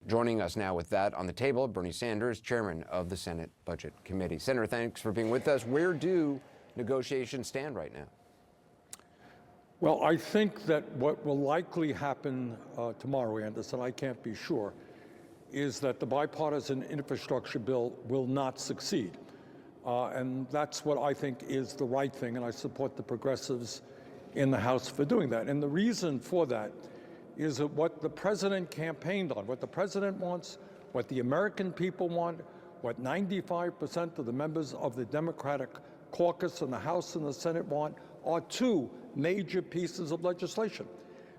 Joining us now with that on the table, Bernie Sanders, chairman of the Senate Budget Committee. Senator, thanks for being with us. Where do negotiations stand right now? Well, I think that what will likely happen tomorrow, Anderson, I can't be sure, is that the bipartisan infrastructure bill will not succeed. And that's what I think is the right thing, and I support the progressives in the House for doing that. And the reason for that is that what the president campaigned on, what the president wants, what the American people want, what 95% of the members of the Democratic caucus in the House and the Senate want, are two major pieces of legislation.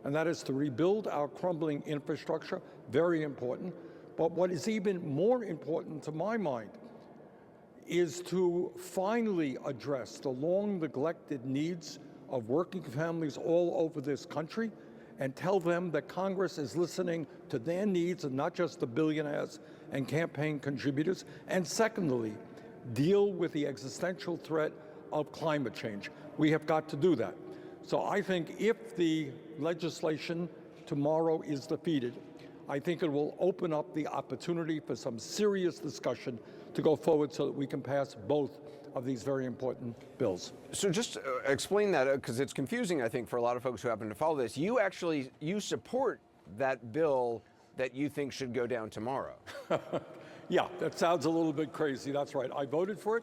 And that is to rebuild our crumbling infrastructure, very important. But what is even more important to my mind is to finally address the long neglected needs of working families all over this country and tell them that Congress is listening to their needs and not just the billionaires and campaign contributors. And secondly, deal with the existential threat of climate change. We have got to do that. So I think if the legislation tomorrow is defeated, I think it will open up the opportunity for some serious discussion to go forward so that we can pass both of these very important bills. So just explain that, because it's confusing, I think, for a lot of folks who happen to follow this. You support that bill that you think should go down tomorrow. Yeah, that sounds a little bit crazy. That's right. I voted for it.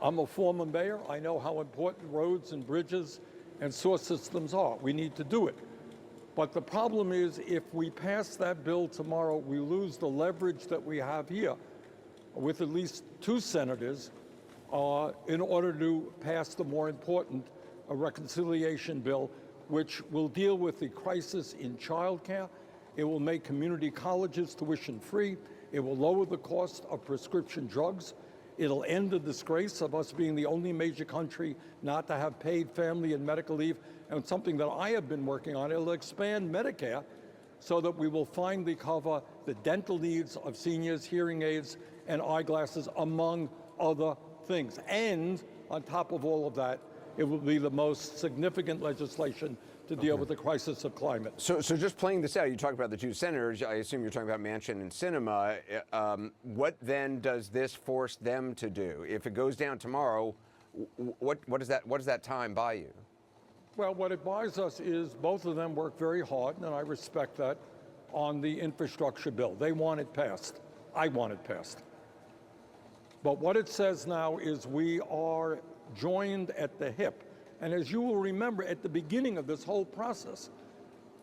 I'm a former mayor. I know how important roads and bridges and sewer systems are. We need to do it. But the problem is, if we pass that bill tomorrow, we lose the leverage that we have here with at least two senators in order to pass the more important reconciliation bill, which will deal with the crisis in childcare. It will make community colleges tuition-free. It will lower the cost of prescription drugs. It'll end the disgrace of us being the only major country not to have paid family and medical leave, and something that I have been working on. It'll expand Medicare so that we will finally cover the dental needs of seniors, hearing aids, and eyeglasses, among other things. And on top of all of that, it will be the most significant legislation to deal with the crisis of climate. So just playing this out, you talked about the two senators. I assume you're talking about Manchin and Sinema. What then does this force them to do? If it goes down tomorrow, what does that time buy you? Well, what it buys us is both of them work very hard, and I respect that, on the infrastructure bill. They want it passed. I want it passed. But what it says now is we are joined at the hip. And as you will remember, at the beginning of this whole process,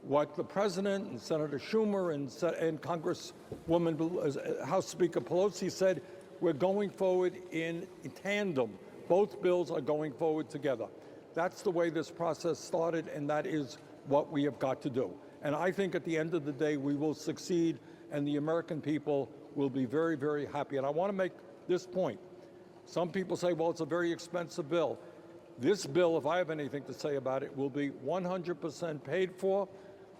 what the president and Senator Schumer and Congresswoman, House Speaker Pelosi said, we're going forward in tandem. Both bills are going forward together. That's the way this process started, and that is what we have got to do. And I think at the end of the day, we will succeed, and the American people will be very, very happy. And I want to make this point. Some people say, well, it's a very expensive bill. This bill, if I have anything to say about it, will be 100% paid for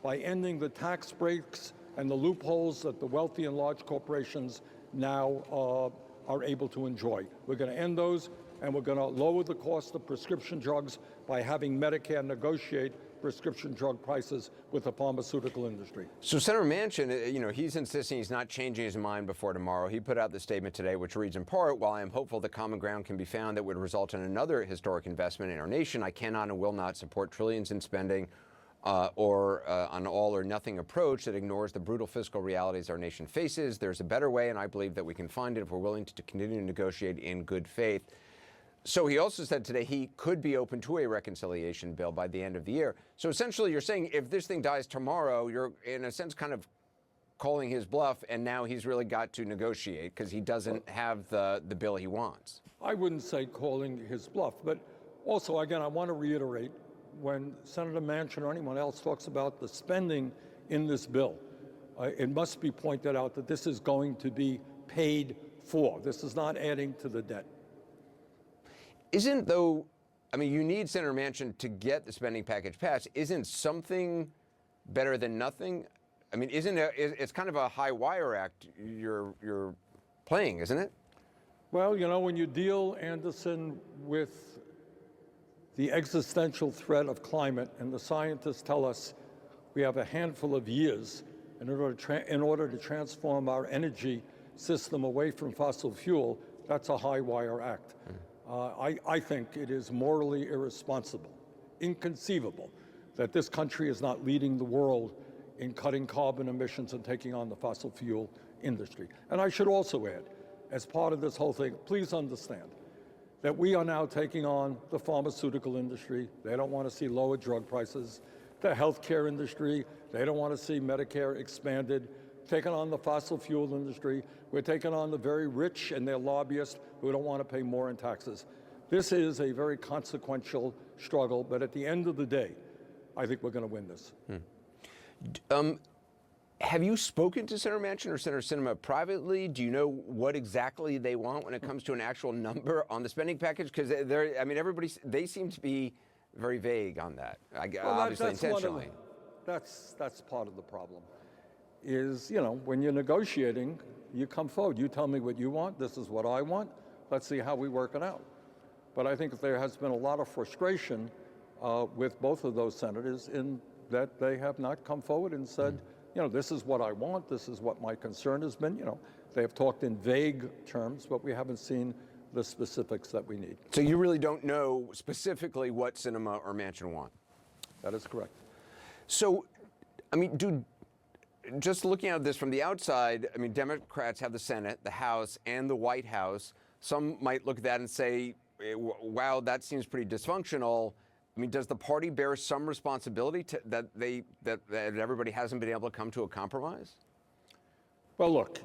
by ending the tax breaks and the loopholes that the wealthy and large corporations now are able to enjoy. We're going to end those, and we're going to lower the cost of prescription drugs by having Medicare negotiate prescription drug prices with the pharmaceutical industry. So Senator Manchin, he's insisting he's not changing his mind before tomorrow. He put out the statement today, which reads in part, while I am hopeful that common ground can be found that would result in another historic investment in our nation, I cannot and will not support trillions in spending or an all or nothing approach that ignores the brutal fiscal realities our nation faces. There's a better way, and I believe that we can find it if we're willing to continue to negotiate in good faith. So he also said today he could be open to a reconciliation bill by the end of the year. So essentially you're saying if this thing dies tomorrow, you're in a sense kind of calling his bluff, and now he's really got to negotiate because he doesn't have the bill he wants. I wouldn't say calling his bluff, but also, again, I want to reiterate, when Senator Manchin or anyone else talks about the spending in this bill, it must be pointed out that this is going to be paid for. This is not adding to the debt. Isn't, though, I mean, you need Senator Manchin to get the spending package passed. Isn't something better than nothing? I mean, it's kind of a high wire act you're playing, isn't it? Well, when you deal, Anderson, with the existential threat of climate, and the scientists tell us we have a handful of years, in order to transform our energy system away from fossil fuel, that's a high wire act. I think it is morally irresponsible, inconceivable, that this country is not leading the world in cutting carbon emissions and taking on the fossil fuel industry. And I should also add, as part of this whole thing, please understand that we are now taking on the pharmaceutical industry. They don't want to see lower drug prices. The healthcare industry, they don't want to see Medicare expanded. Taking on the fossil fuel industry. We're taking on the very rich and their lobbyists who don't want to pay more in taxes. This is a very consequential struggle, but at the end of the day, I think we're going to win this. Have you spoken to Senator Manchin or Senator Sinema privately? Do you know what exactly they want when it comes to an actual number on the spending package? Because they seem to be very vague on that. Obviously, intentionally. That's part of the problem. Is, when you're negotiating, you come forward. You tell me what you want. This is what I want. Let's see how we work it out. But I think there has been a lot of frustration with both of those senators in that they have not come forward and said, this is what I want. This is what my concern has been. They have talked in vague terms, but we haven't seen the specifics that we need. So you really don't know specifically what Sinema or Manchin want? That is correct. So, just looking at this from the outside, Democrats have the Senate, the House, and the White House. Some might look at that and say, wow, that seems pretty dysfunctional. Does the party bear some responsibility that everybody hasn't been able to come to a compromise? Well, look,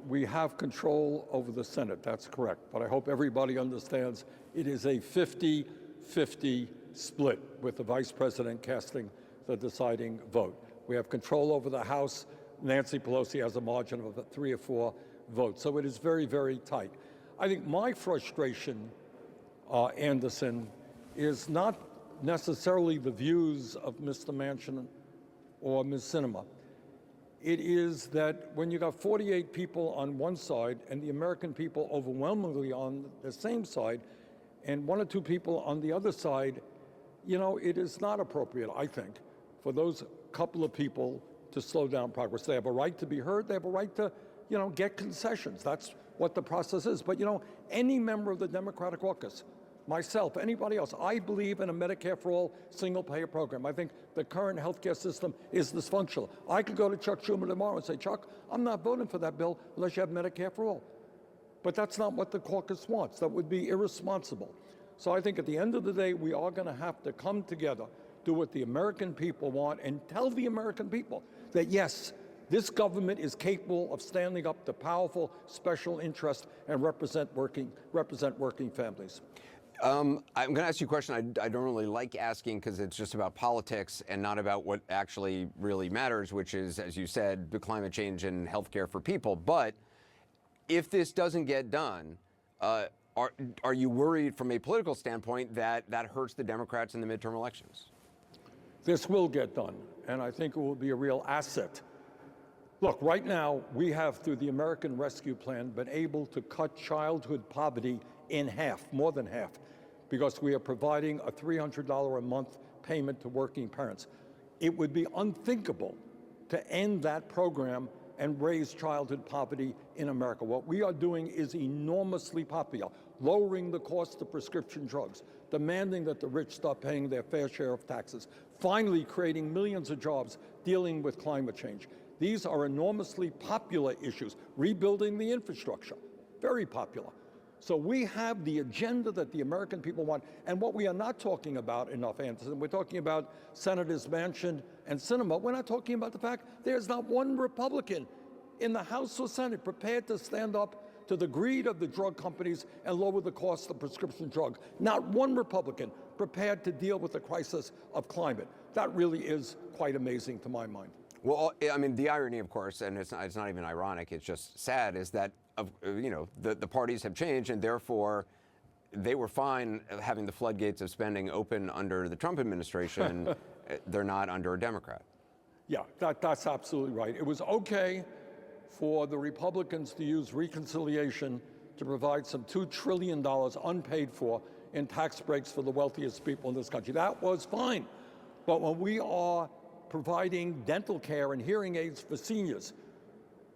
we have control over the Senate. That's correct. But I hope everybody understands it is a 50-50 split with the vice president casting the deciding vote. We have control over the House. Nancy Pelosi has a margin of 3 or 4 votes. So it is very, very tight. I think my frustration, Anderson, is not necessarily the views of Mr. Manchin or Ms. Sinema. It is that when you got 48 people on one side and the American people overwhelmingly on the same side and 1 or 2 people on the other side, it is not appropriate, I think, for those couple of people to slow down progress. They have a right to be heard. They have a right to, get concessions. That's what the process is. But, any member of the Democratic caucus, myself, anybody else, I believe in a Medicare for all single-payer program. I think the current healthcare system is dysfunctional. I could go to Chuck Schumer tomorrow and say, Chuck, I'm not voting for that bill unless you have Medicare for all. But that's not what the caucus wants. That would be irresponsible. So I think at the end of the day, we are going to have to come together, do what the American people want, and tell the American people that, yes, this government is capable of standing up to powerful special interests and represent working families. I'm going to ask you a question I don't really like asking because it's just about politics and not about what actually really matters, which is, as you said, the climate change and healthcare for people. But if this doesn't get done, are you worried from a political standpoint that hurts the Democrats in the midterm elections? This will get done, and I think it will be a real asset. Look, right now, we have, through the American Rescue Plan, been able to cut childhood poverty in half, more than half, because we are providing a $300 a month payment to working parents. It would be unthinkable to end that program and raise childhood poverty in America. What we are doing is enormously popular, lowering the cost of prescription drugs, demanding that the rich stop paying their fair share of taxes, finally creating millions of jobs dealing with climate change. These are enormously popular issues. Rebuilding the infrastructure, very popular. So we have the agenda that the American people want. And what we are not talking about enough, Anderson, we're talking about Senators Manchin and Sinema. We're not talking about the fact there's not one Republican in the House or Senate prepared to stand up to the greed of the drug companies and lower the cost of prescription drugs. Not one Republican prepared to deal with the crisis of climate. That really is quite amazing to my mind. Well, the irony, of course, and it's not even ironic, it's just sad, is that, the parties have changed, and therefore they were fine having the floodgates of spending open under the Trump administration. They're not under a Democrat. Yeah, that's absolutely right. It was okay for the Republicans to use reconciliation to provide some $2 trillion unpaid for in tax breaks for the wealthiest people in this country. That was fine. But when we are providing dental care and hearing aids for seniors,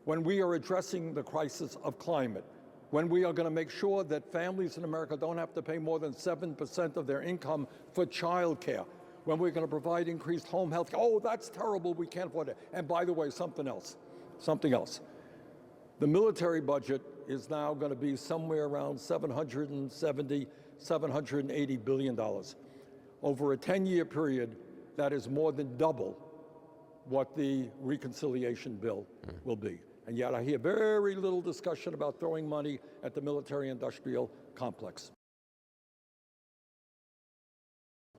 when we are addressing the crisis of climate, when we are going to make sure that families in America don't have to pay more than 7% of their income for child care, when we're going to provide increased home health care. Oh, that's terrible, we can't afford it. And by the way, something else. The military budget is now going to be somewhere around $770, $780 billion. Over a 10-year period, that is more than double what the reconciliation bill will be. And yet I hear very little discussion about throwing money at the military-industrial complex.